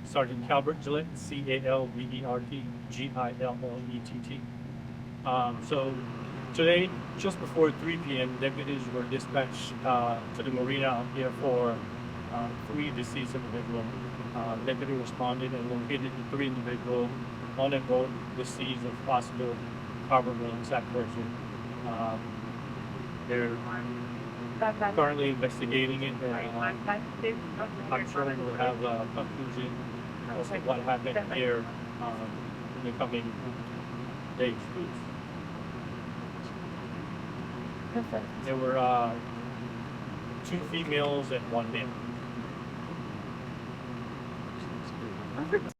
Sergeant Calbert Gillett, CALBERT GILLETT. So today, just before 3 p.m., deputies were dispatched to the marina out here for 3 deceased individuals. Deputy responded and located the 3 individuals on a boat deceased of possible carbon monoxide poisoning. They're currently investigating it. I'm sure we'll have a conclusion as to what happened here in the coming days. Perfect. There were 2 females and 1 male. Perfect.